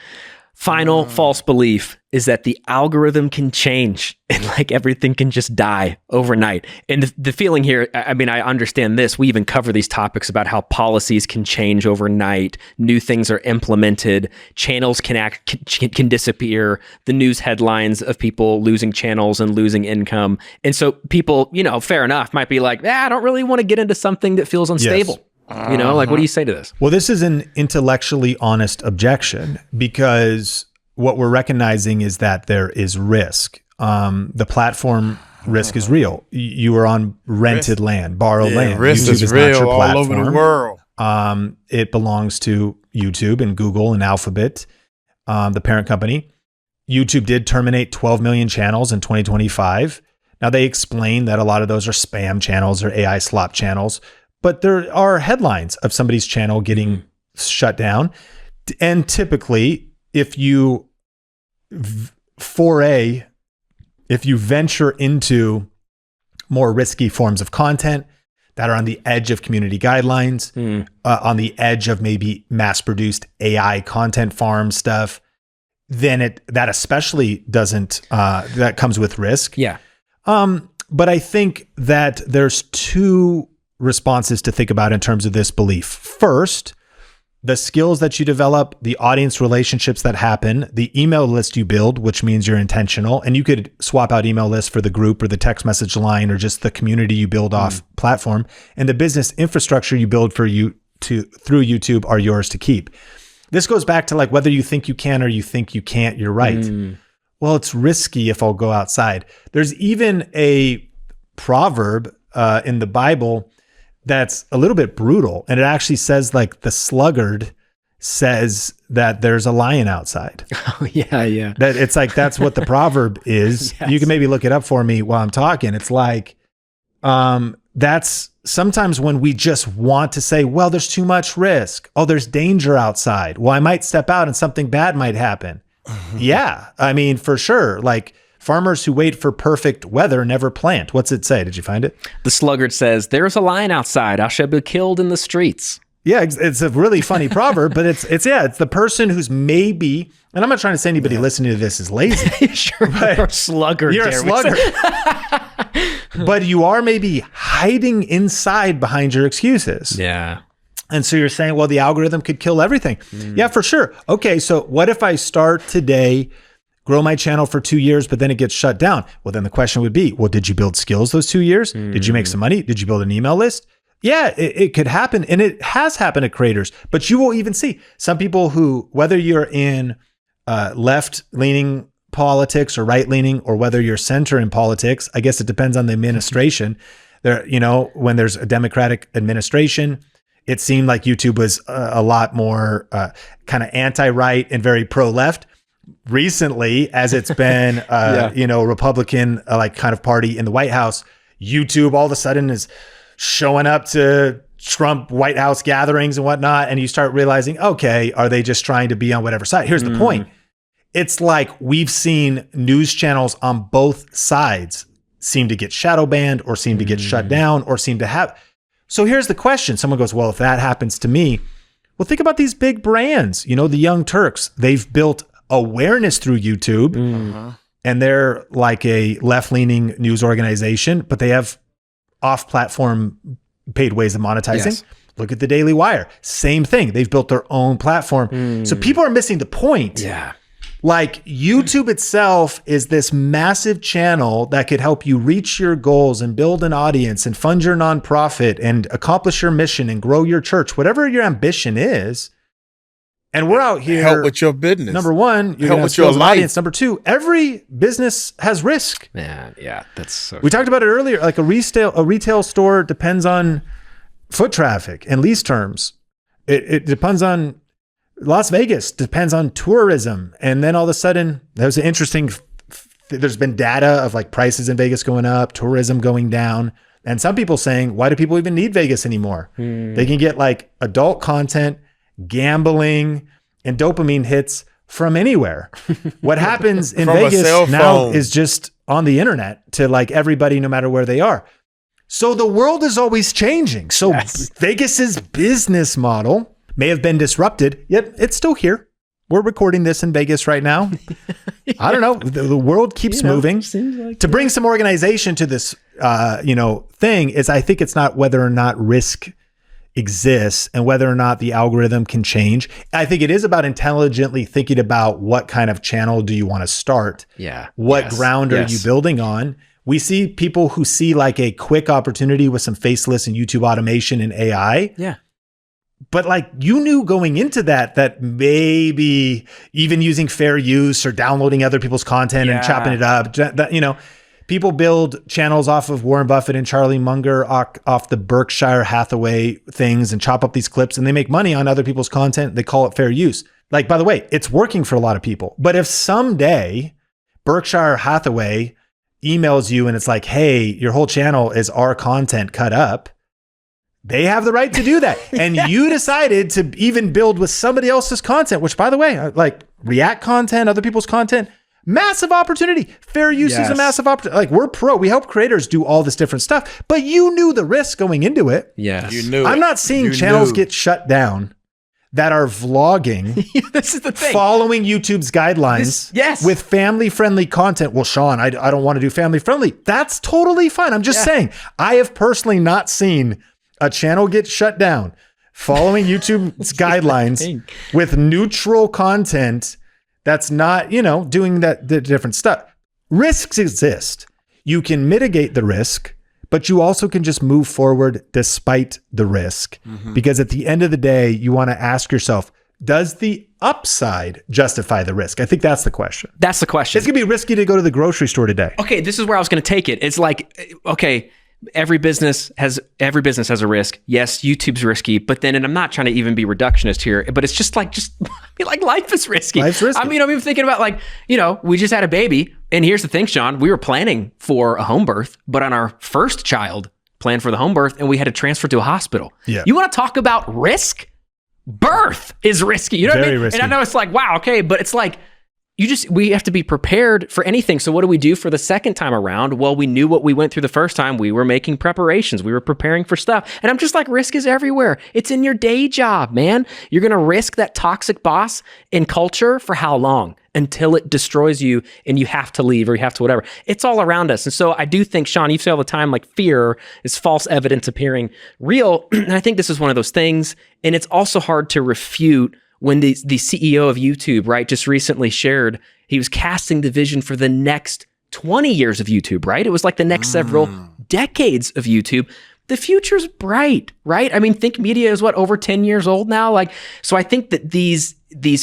Final false belief is that the algorithm can change and like everything can just die overnight. And the feeling here, I mean, I understand this. We even cover these topics about how policies can change overnight. New things are implemented. Channels can disappear. The news headlines of people losing channels and losing income. And so people, fair enough, might be like, I don't really want to get into something that feels unstable. Yes. Like, what do you say to this? Well, this is an intellectually honest objection because what we're recognizing is that there is risk. The platform risk is real. You are on rented land, borrowed land. Risk YouTube is real all platform. over the world. It belongs to YouTube and Google and Alphabet, the parent company. YouTube did terminate 12 million channels in 2025. Now, they explain that a lot of those are spam channels or AI slop channels. But there are headlines of somebody's channel getting shut down. And typically, if you venture into more risky forms of content that are on the edge of community guidelines, on the edge of maybe mass-produced AI content farm stuff, then that especially that comes with risk. Yeah. But I think that there's two responses to think about in terms of this belief. First, the skills that you develop, the audience relationships that happen, the email list you build, which means you're intentional, and you could swap out email lists for the group or the text message line or just the community you build off platform, and the business infrastructure you build through YouTube are yours to keep. This goes back to like whether you think you can or you think you can't, you're right. Well, it's risky if I'll go outside. There's even a proverb in the Bible that's a little bit brutal. And it actually says like the sluggard says that there's a lion outside. Oh, yeah. That it's like, that's what the proverb is. Yes. You can maybe look it up for me while I'm talking. It's like, that's sometimes when we just want to say, well, there's too much risk. Oh, there's danger outside. Well, I might step out and something bad might happen. Yeah. I mean, for sure. Like, farmers who wait for perfect weather never plant. What's it say? Did you find it? The sluggard says, there's a lion outside. I shall be killed in the streets. Yeah, it's a really funny proverb, but it's the person who's maybe, and I'm not trying to say anybody listening to this is lazy. Sure, you're a sluggard. You're a sluggard. But you are maybe hiding inside behind your excuses. Yeah. And so you're saying, well, the algorithm could kill everything. Yeah, for sure. Okay, so what if I start today, grow my channel for 2 years, but then it gets shut down? Well, then the question would be, well, did you build skills those 2 years? Did you make some money? Did you build an email list? Yeah, it could happen. And it has happened to creators, but you will even see some people who, whether you're in left-leaning politics or right-leaning, or whether you're center in politics, I guess it depends on the administration. There, when there's a Democratic administration, it seemed like YouTube was a lot more kind of anti-right and very pro-left. Recently, as it's been, Republican like kind of party in the White House, YouTube all of a sudden is showing up to Trump White House gatherings and whatnot. And you start realizing, okay, are they just trying to be on whatever side? Here's the point. It's like we've seen news channels on both sides seem to get shadow banned or seem to get shut down or seem to have. So here's the question. Someone goes, well, if that happens to me, well, think about these big brands, the Young Turks. They've built awareness through YouTube and they're like a left-leaning news organization, but they have off-platform paid ways of monetizing. Yes. Look at the Daily Wire. Same thing. They've built their own platform. So people are missing the point. Yeah. Like YouTube itself is this massive channel that could help you reach your goals and build an audience and fund your nonprofit and accomplish your mission and grow your church, whatever your ambition is. And we're out here. Help with your business. Number one, you're help with with your life. audience. Number two, every business has risk. Man, yeah, that's so. We talked about it earlier. Like a retail store depends on foot traffic and lease terms. It depends on Las Vegas, depends on tourism. And then all of a sudden, there's an interesting, there's been data of like prices in Vegas going up, tourism going down. And some people saying, why do people even need Vegas anymore? They can get like adult content, gambling, and dopamine hits from anywhere. What happens in Vegas now is just on the internet to like everybody, no matter where they are. So the world is always changing. So Vegas's business model may have been disrupted, yet it's still here. We're recording this in Vegas right now. I don't know. The world keeps moving. Like to bring some organization to this, thing is, I think it's not whether or not risk exists and whether or not the algorithm can change. I think it is about intelligently thinking about what kind of channel do you want to start? Yeah. What ground are you building on? We see people who see like a quick opportunity with some faceless and YouTube automation and AI. Yeah. But like you knew going into that maybe even using fair use or downloading other people's content and chopping it up, people build channels off of Warren Buffett and Charlie Munger off the Berkshire Hathaway things and chop up these clips and they make money on other people's content. They call it fair use. Like, by the way, it's working for a lot of people. But if someday Berkshire Hathaway emails you and it's like, hey, your whole channel is our content cut up, they have the right to do that. And you decided to even build with somebody else's content, which by the way, like React content, other people's content, massive opportunity. Fair use is a massive opportunity. Like we help creators do all this different stuff, but you knew the risk going into it. Yes. You knew I'm not seeing channels get shut down that are vlogging. This is the thing. Following YouTube's guidelines with family-friendly content. Well, Sean, I don't want to do family-friendly. That's totally fine. I'm just saying, I have personally not seen a channel get shut down following YouTube's guidelines with neutral content that's not, doing the different stuff. Risks exist. You can mitigate the risk, but you also can just move forward despite the risk. Because at the end of the day, you want to ask yourself, does the upside justify the risk? I think that's the question. That's the question. It's going to be risky to go to the grocery store today. Okay, this is where I was going to take it. It's like, okay, every business has a risk. Yes, YouTube's risky, but then, and I'm not trying to even be reductionist here, but it's just like life is risky. Life's risky. I mean, I'm even thinking about we just had a baby, and here's the thing, Sean, we were planning for a home birth, but on our first child, planned for the home birth, and we had to transfer to a hospital. Yeah. You want to talk about risk? Birth is risky. You know what I mean? Risky. And I know it's like, wow, okay, but it's like, we have to be prepared for anything. So what do we do for the second time around? Well, we knew what we went through the first time. We were making preparations. We were preparing for stuff. And I'm just like, risk is everywhere. It's in your day job, man. You're going to risk that toxic boss in culture for how long? Until it destroys you and you have to leave or you have to whatever. It's all around us. And so I do think, Sean, you say all the time, like fear is false evidence appearing real. And I think this is one of those things. And it's also hard to refute when the CEO of YouTube, right, just recently shared, he was casting the vision for the next 20 years of YouTube, right? It was like the next several decades of YouTube. The future's bright, right? I mean, Think Media is over 10 years old now? So I think that these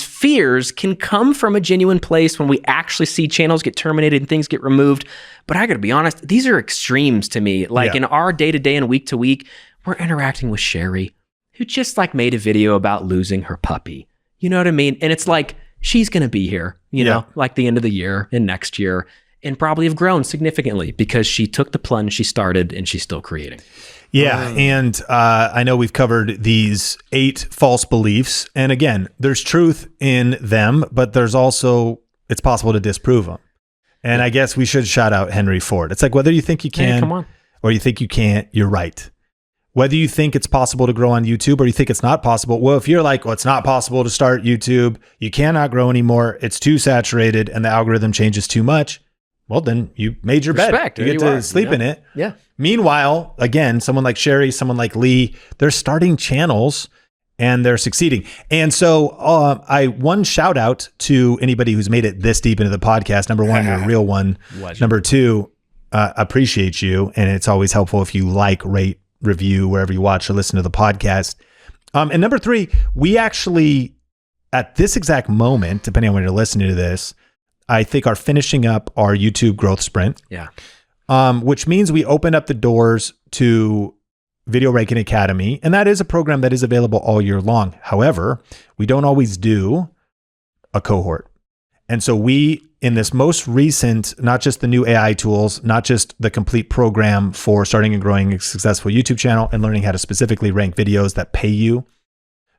fears can come from a genuine place when we actually see channels get terminated and things get removed. But I gotta be honest, these are extremes to me. In our day-to-day and week-to-week, we're interacting with Sherry, who just made a video about losing her puppy. You know what I mean? And it's like, she's going to be here, you know, the end of the year and next year, and probably have grown significantly because she took the plunge, she started, and she's still creating. Yeah. And I know we've covered these 8 false beliefs. And again, there's truth in them, but there's also, it's possible to disprove them. And I guess we should shout out Henry Ford. It's like, whether you think you can or you think you can't, you're right. Whether you think it's possible to grow on YouTube or you think it's not possible. Well, if you're like, well, it's not possible to start YouTube, you cannot grow anymore, it's too saturated and the algorithm changes too much, well, then you made your bed. You get to sleep in it. Yeah. Meanwhile, again, someone like Sherry, someone like Lee, they're starting channels and they're succeeding. And so one shout out to anybody who's made it this deep into the podcast. Number one, you're a real one. Legend. Number two, appreciate you. And it's always helpful if you rate, review wherever you watch or listen to the podcast. And number three, we actually at this exact moment, depending on when you're listening to this, I think are finishing up our YouTube growth sprint. Yeah. Which means we opened up the doors to Video Ranking Academy. And that is a program that is available all year long. However, we don't always do a cohort. And so we, in this most recent, not just the new AI tools, not just the complete program for starting and growing a successful YouTube channel and learning how to specifically rank videos that pay you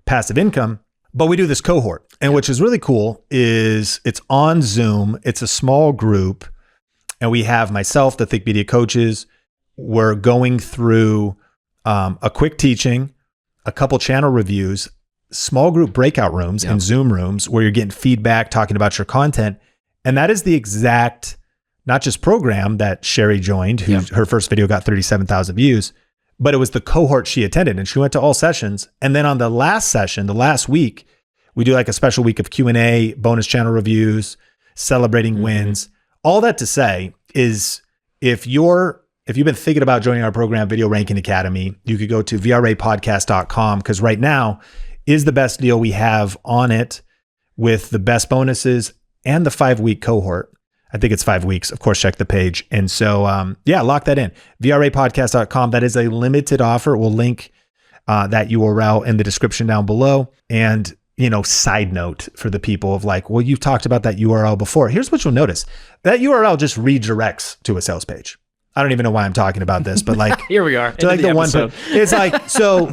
passive income, but we do this cohort. And which is really cool is it's on Zoom. It's a small group. And we have myself, the Think Media coaches. We're going through a quick teaching, a couple channel reviews, small group breakout rooms and Zoom rooms where you're getting feedback, talking about your content. And that is the exact, not just program that Sherry joined, who her first video got 37,000 views, but it was the cohort she attended, and she went to all sessions. And then on the last session, the last week, we do like a special week of Q&A, bonus channel reviews, celebrating wins. All that to say is if you've been thinking about joining our program, Video Ranking Academy, you could go to vrapodcast.com, because right now is the best deal we have on it with the best bonuses and the 5-week cohort. I think it's 5 weeks. Of course, check the page. And so, lock that in. vrapodcast.com. That is a limited offer. We'll link that URL in the description down below. And, side note for the people of like, well, you've talked about that URL before. Here's what you'll notice. That URL just redirects to a sales page. I don't even know why I'm talking about this, but like, here we are. To like the one, it's like, so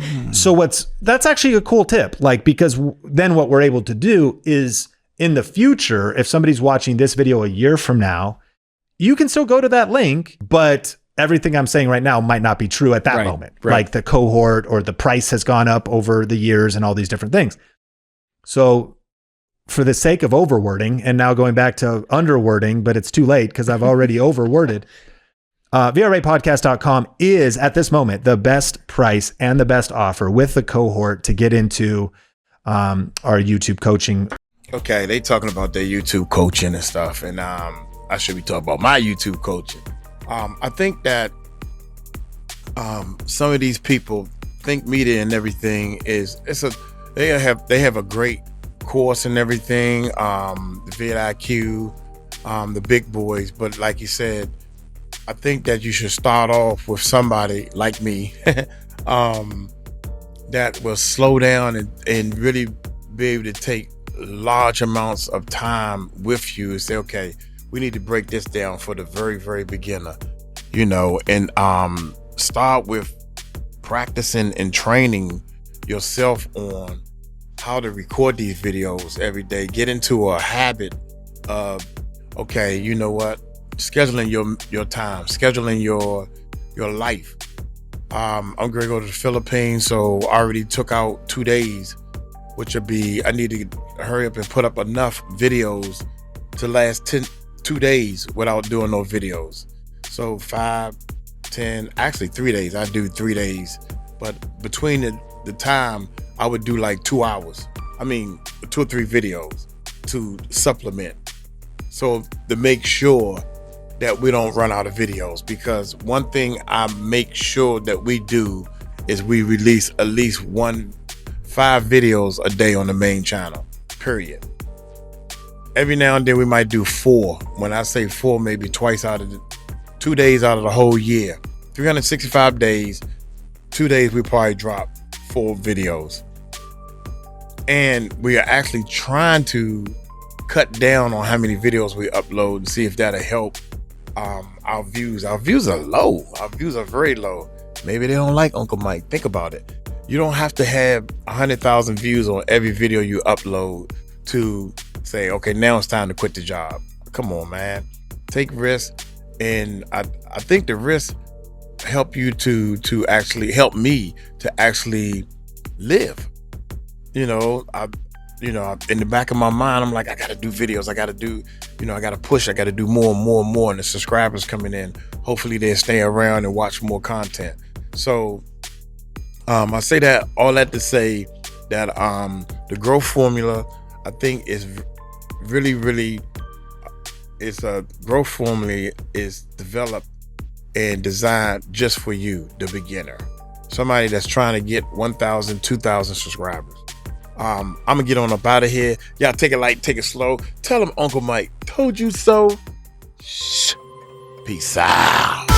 that's actually a cool tip. Like, because then what we're able to do is in the future, if somebody's watching this video a year from now, you can still go to that link, but everything I'm saying right now might not be true at that moment. Right. Like the cohort or the price has gone up over the years and all these different things. So for the sake of overwording and now going back to underwording, but it's too late because I've already overworded. vrapodcast.com is at this moment the best price and the best offer with the cohort to get into our YouTube coaching. Okay, they talking about their YouTube coaching and stuff, and I should be talking about my YouTube coaching. I think that some of these people think media and everything they have a great course and everything, the vidIQ, the big boys, but like you said, I think that you should start off with somebody like me that will slow down and really be able to take large amounts of time with you and say, okay, we need to break this down for the very, very beginner, and start with practicing and training yourself on how to record these videos every day. Get into a habit of, okay, you know what? Scheduling your time, scheduling your life. I'm going to go to the Philippines, so I already took out 2 days, which would be, I need to hurry up and put up enough videos to last 2 days without doing no videos. So 5, 10, actually 3 days. I do 3 days, but between the time I would do like 2 hours. 2 or 3 videos to supplement. So to make sure that we don't run out of videos, because one thing I make sure that we do is we release at least 5 videos a day on the main channel, period. Every now and then we might do 4. When I say 4, maybe 2 days out of the whole year. 365 days, 2 days we probably drop 4 videos. And we are actually trying to cut down on how many videos we upload and see if that'll help our views. Our views are low. Our views are very low. Maybe they don't like Uncle Mike. Think about it. You don't have to have 100,000 views on every video you upload to say, okay, now it's time to quit the job. Come on, man. Take risks. And I think the risks help you to actually help me to actually live. In the back of my mind, I'm like, I got to do videos. I got to push. I got to do more and more and more. And the subscribers coming in, hopefully they'll stay around and watch more content. So I say that all that to say that the growth formula, I think, is really, really, it's a growth formula is developed and designed just for you, the beginner. Somebody that's trying to get 1,000, 2,000 subscribers. I'm gonna get on up out of here. Y'all take it light, take it slow. Tell them Uncle Mike told you so. Shh. Peace out.